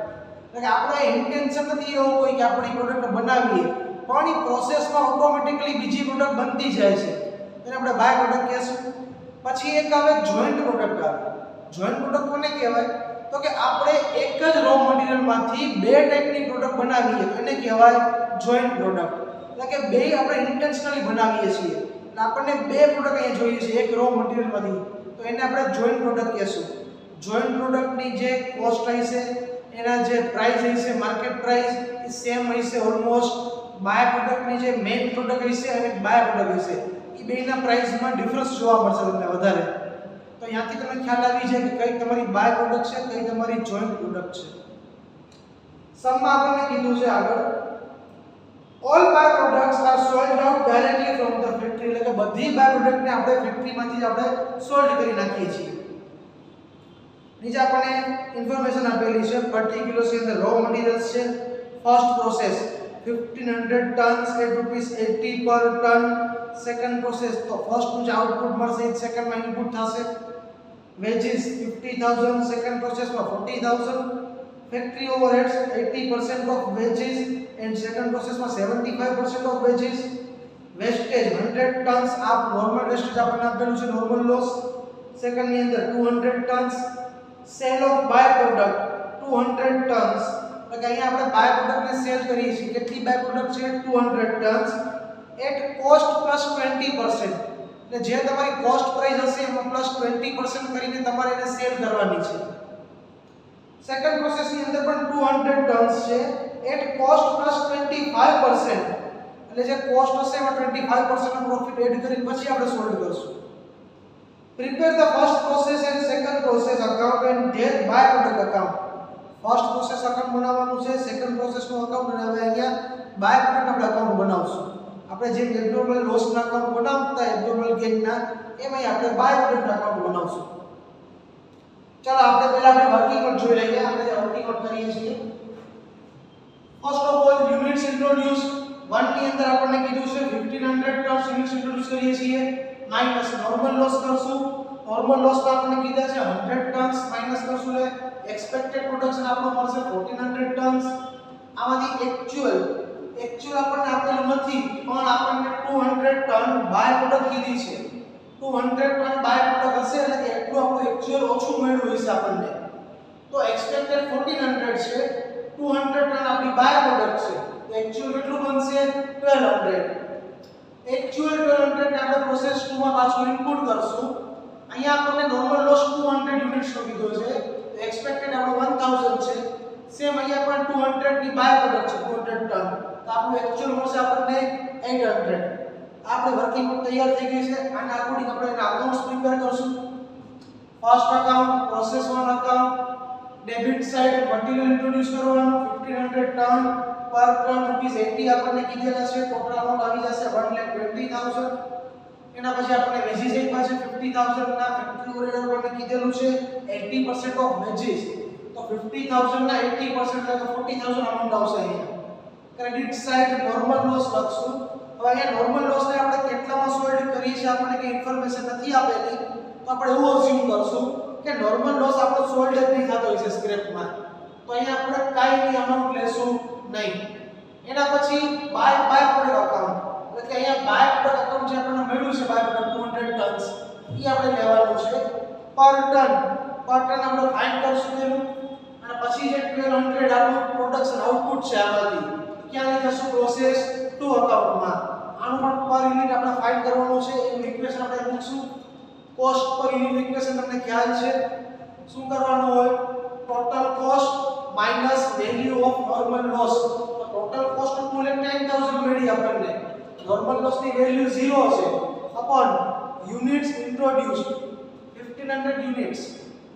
એટલે કે આપણે ઇન્ટેન્શન નથી એવું હોય કે આપણે પ્રોડક્ટ બનાવીએ પણ એ પ્રોસેસમાં ઓટોમેટિકલી બીજી પ્રોડક્ટ બનતી જાય છે, એને આપણે બાય પ્રોડક્ટ કહેશું. પછી એક આવે જોઈન્ટ પ્રોડક્ટ આવે. જોઈન્ટ પ્રોડક્ટ કોને કહેવાય? તો કે આપણે એક જ રો મટીરીયલમાંથી બે ટાઈપની પ્રોડક્ટ બનાવીએ તો એને કહેવાય જોઈન્ટ પ્રોડક્ટ. એટલે કે બે આપણે ઇન્ટેન્શનલી બનાવીએ છીએ એટલે આપણને બે પ્રોડક્ટ અહીંયા જોઈએ છે એક રો મટીરીયલમાંથી, તો એને આપણે જોઈન્ટ પ્રોડક્ટ કહેશું. જોઈન્ટ પ્રોડક્ટની જે કોસ્ટ હશે, એના જે પ્રાઇસ હશે, માર્કેટ પ્રાઇસ એ સેમ હશે ઓલમોસ્ટ. બાય પ્રોડક્ટની જે મેઇન પ્રોડક્ટ હશે અને બાય પ્રોડક્ટ હશે એ બેના પ્રાઇસમાં ડિફરન્સ જોવા મળશે તમને વધારે. તો અહીંયાથી તમને ખ્યાલ આવી જાય કે કઈ તમારી બાય પ્રોડક્ટ છે, કઈ તમારી જોઈન્ટ પ્રોડક્ટ છે. સમમાં આપણને કીધું છે આગળ all byproducts are sold out directly from the factory. એટલે કે બધી બાયપ્રોડક્ટ ને આપણે ફેક્ટરીમાંથી જ આપણે સોલ્ડ કરી નાખીએ છીએ. નીચે આપણને ઇન્ફોર્મેશન આપેલી છે. પર્ટિક્યુલર્સ ની અંદર રો મટીરીયલ્સ છે. First process 1500 tons at ₹80 per ton. Second process તો ફર્સ્ટ નું જે આઉટપુટ મળશે એ સેકન્ડમાં ઇનપુટ થશે. વેજીસ 50000, સેકન્ડ પ્રોસેસમાં 40000. Factory overheads 80% of veggies and second process માં 75% of wages. Wastage 100 tons. આ normal wastage આપણને આપેલું છે, normal loss. સેકન્ડ ની અંદર 200 tons. Sale of byproduct 200 tons. એટલે અહીંયા આપણે બાયપ્રોડક્ટ ને સેલ કરીએ છીએ. કેટલી બાયપ્રોડક્ટ છે? 200 tons at cost plus 20%. એટલે જે તમારી કોસ્ટ પ્રાઇસ હશે એમાં પ્લસ 20% કરીને તમારે એને સેલ કરવાની છે. સેકન્ડ પ્રોસેસ ની અંદર પણ 200 tons છે at cost plus 25%. એટલે જે કોસ્ટ હશે એમાં 25% નો પ્રોફિટ એડ કરીને પછી આપણે સોલ્ડ કરશું. Prepare the first process and second process account and their byproduct account. First process account બનાવવાનું છે, સેકન્ડ પ્રોસેસ નું અકાઉન્ટ અને હવે અહીંયા બાયપ્રોડક્ટ આપણે અકાઉન્ટ બનાવશું. આપણે જે એબ્નોર્મલ લોસ ના અકાઉન્ટ બનાવતા એબ્નોર્મલ ગેઇન ના, એમાં આપણે બાયપ્રોડક્ટ અકાઉન્ટ બનાવશું. ચાલો આપણે પહેલા આપણે વર્કિંગ નોટ જોઈ લઈએ. આપણે જે વર્કિંગ નોટ કરીએ છીએ, first of all units introduce. 1 ની અંદર આપણને કીધું છે 1500 ટન્સ યુનિટ્સ ઇન્ટ્રોડ્યુસ કરીએ છીએ, માઈનસ નોર્મલ લોસ કરશું. નોર્મલ લોસ માં આપણને કીધા છે 100 ટન્સ, માઈનસ કરશું એટલે એક્સપેક્ટેડ પ્રોડક્શન આપણો મળશે 1400 ટન્સ. આમાંથી એકચ્યુઅલ આપણને આપેલું નથી પણ આપણને 200 ટન બાય પ્રોડક્ટ કીધી છે 200 ટન બાય પ્રોડક્ટ હશે એટલે કે એટલું આપણું એકચ્યુઅલ ઓછું મળ્યું હશે આપણને તો એક્સપેક્ટેડ 1400 છે 200 ટન આપણી બાય પ્રોડક્ટ છે તો એકચ્યુઅલ કેટલું બનશે 1200 એકચ્યુઅલ 1200 ને આપણે પ્રોસેસ 2 માં પાછું ઇનપુટ કરશું અહીંયા આપણને નોર્મલ લોસ 200 યુનિટ્સ નો કીધો છે તો એક્સપેક્ટેડ આપણો 1000 છે સેમ અહીંયા પણ 200 ની બાય પ્રોડક્ટ છે 200 ટન તો આપણું એકચ્યુઅલ મળશે આપણને 800 આપણે વર્કિંગ તૈયાર થઈ ગઈ છે આના અકોર્ડિંગ આપણે એના અકાઉન્ટ્સ પ્રિપેર કરશું first account process 1 account debit side material introduce કરવાનું 1500 ટન પર ટન ₹80 આપણને કીધેલા છે ટોટલ અમાઉન્ટ આવી જશે 1,20,000 એના પછી આપણને વેજીસ એક પાસે 50000 ના ફેક્ટરી ઓવરહેડ આપણને કીધેલું છે 80% ઓફ વેજીસ તો 50000 ના 80% એટલે કે 40000 અમાઉન્ટ આવશે અહીંયા ક્રેડિટ સાઇડ નોર્મલ લોસ લખશું હવે અહીંયા નોર્મલ લોસ ને આપણે કેટલામાં સોલ્વ કરીએ છીએ આપણને કે ઇન્ફોર્મેશન નથી આપેલી તો આપણે એવું અઝ્યુમ કરશું કે નોર્મલ લોસ આપણો સોલ્વ જ નહીં થતો હોય છે સ્ક્રિપ્ટમાં તો અહીંયા આપણે કાંઈ અમાઉન્ટ લેશું નહીં એના પછી બાય પ્રોડક્ટ અકાઉન્ટ એટલે કે અહીંયા બાય પ્રોડક્ટ અકાઉન્ટ જે આપણને મળ્યું છે બાય પ્રોડક્ટ 200 ટન્સ એ આપણે લેવાનું છે પર ટન આપણે ફાઇન્ડ કરશું એનું અને પછી જે 1200 આપણું પ્રોડક્શન આઉટપુટ છે આમાંથી ક્યાં લઈ જશું પ્રોસેસ 2 અકાઉન્ટમાં આનું પણ પર યુનિટ આપણે ફાઇન્ડ કરવાનું છે એનું ઇક્વેશન આપણે મૂકશું કોસ્ટ પર યુનિટ ઇક્વેશન તમને ખ્યાલ છે શું કરવાનું હોય total cost minus value of normal loss total cost નું લે 10000 મળી આપણને નોર્મલ લોસ ની વેલ્યુ 0 છે upon units introduced 1500 units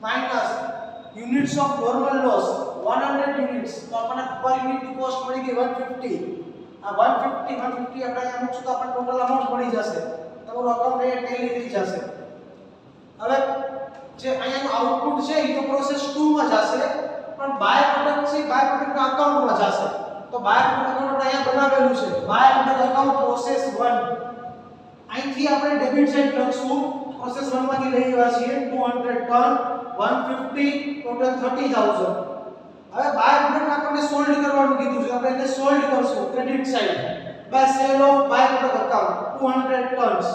minus units of normal loss 100 units તો આપણને પર યુનિટ ની કોસ્ટ મળી ગઈ 150 આ 150 આપણે અહીંયા મૂકશું તો આપણને ટોટલ અમાઉન્ટ મળી જશે તમારું અકાઉન્ટ એ ટેલી થઈ જશે હવે જે અહીંયાનું આઉટપુટ છે એ તો પ્રોસેસ 2 માં જશે પણ બાય પ્રોડક્ટ છે બાય પ્રોડક્ટ ના અકાઉન્ટમાં જશે તો બાય પ્રોડક્ટ અકાઉન્ટ અહીંયા બનાવેલું છે બાય પ્રોડક્ટ અકાઉન્ટ પ્રોસેસ 1 અહીંથી આપણે ડેબિટ સાઇડ લખશું પ્રોસેસ 1 માંથી લઈ આવ્યા છીએ 200 ટન 150 ટોટલ 30000 હવે બાય પ્રોડક્ટ આપણને સોલ્વ કરવાનું કીધું છે આપણે એને સોલ્વ કરશું credit side by sale of by product account 200 tons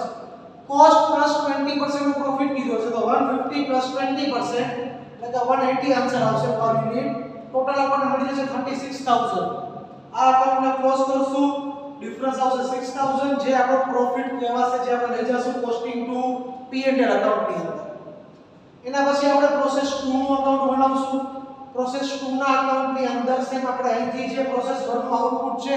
cost plus 20% નું પ્રોફિટ કીધો છે તો 150 પ્લસ 20% એટલે કે 180 આન્સર આવશે પર યુનિટ ટોટલ આપણને મળી જશે 36000 આ અકાઉન્ટને ક્લોઝ કરશું ડિફરન્સ આવશે 6000 જે આપણો પ્રોફિટ કહેવાશે જે આપણે લઈ જશું કોસ્ટિંગ ટુ P&L અકાઉન્ટ ની અંદર એના પછી આપણે પ્રોસેસ 2 નું અકાઉન્ટ બનાવશું પ્રોસેસ 2 ના અકાઉન્ટ ની અંદર સેમ આપણે અહીંથી જે પ્રોસેસ 1 નું આઉટપુટ છે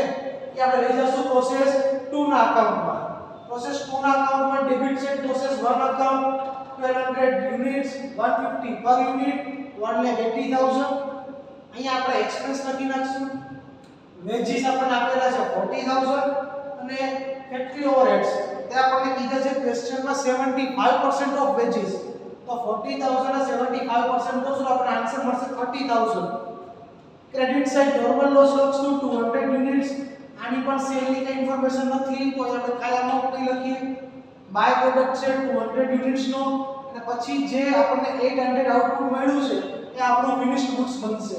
એ આપણે લઈ જશું પ્રોસેસ 2 ના અકાઉન્ટમાં પ્રોસેસ 2 ના અકાઉન્ટમાં debit side process 1 account 1200 units 150 પર યુનિટ 1,80,000 અહીંયા આપણે એક્સપેન્સ લખી નાખશું વેજીસ આપણને આપેલા છે 40000 અને ફેક્ટરી ઓવરહેડ્સ તે આપણને કીધા છે ક્વેશ્ચનમાં 75% ઓફ વેજીસ તો 40000 ના 75% કરશું આપણને આન્સર મળશે 30000 ક્રેડિટ સાઇડ નોર્મલ લોસ લખશું 200 યુનિટ્સ આની પણ સેલ ની કઈ ઇન્ફોર્મેશન નથી તો આપણે ખાલી અમાઉન્ટ નહીં લખીએ બાય પ્રોડક્ટ છે 200 યુનિટ્સ નો અને પછી જે આપણને 800 આઉટપુટ મળ્યું છે એ આપણું ફિનિશ્ડ ગુડ્સ બનશે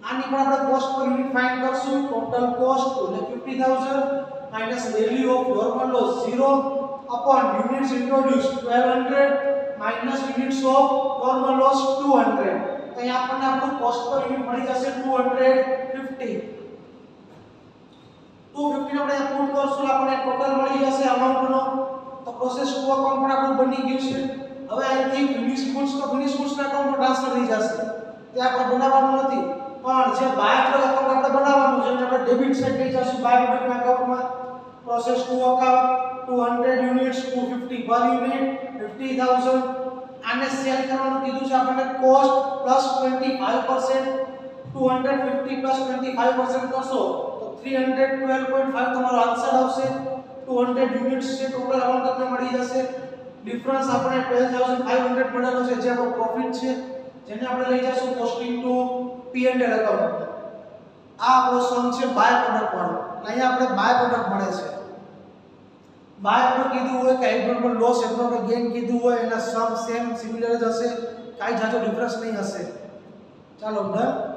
આની પણ આપણે કોસ્ટ પર યુનિટ ફાઇન્ડ કરશું ટોટલ કોસ્ટ એટલે 50000 minus value of normal loss 0 upon units introduced 1200 minus units of normal loss 200 અહીં આપણને આપણું કોસ્ટ પર યુનિટ મળી જશે 250 250 આપણે પુટ કરશું આપણને ટોટલ મળી જશે અમાઉન્ટનો તો પ્રોસેસ 2 અકાઉન્ટ પણ આપણું બની ગયું છે હવે અહીંથી ફિનિશ ગુડ્સ ના અકાઉન્ટમાં ટ્રાન્સફર થઈ જશે તે આપણે બનાવવાનું નથી પણ જે બાય પ્રોડક્ટ અકાઉન્ટ આપણે બનાવવાનું છે આપણે ડેબિટ સાઇડ લઈ જશું બાય પ્રોડક્ટ અકાઉન્ટમાં પ્રોસેસ 2 અકાઉન્ટ 200 યુનિટ્સ 250 પર યુનિટ 50000 આને સેલ કરવાનું કીધું છે આપણને કોસ્ટ પ્લસ 25% 250 પ્લસ 25% કરશો તો 312.5 તમારો આન્સર આવશે 200 યુનિટ્સ છે ટોટલ અમાઉન્ટ તમને મળી જશે ડિફરન્સ આપણે 12500 મળેલો છે જે આપણો પ્રોફિટ છે જેને આપણે લઈ જશું કોસ્ટિંગ ટુ P&L અકાઉન્ટ આ આપણો સમ છે બાય પ્રોડક્ટ વાળો અહીંયા આપણે બાય પ્રોડક્ટ મળે છે બાય પ્રોડક્ટ કીધું હોય કે એબ્નોર્મલ લોસ એબ્નોર્મલ ગેઇન કીધું હોય એના સમ સેમ સિમિલર જ હશે કાઈ જાજો ડિફરન્સ નહીં હશે ચાલો ડન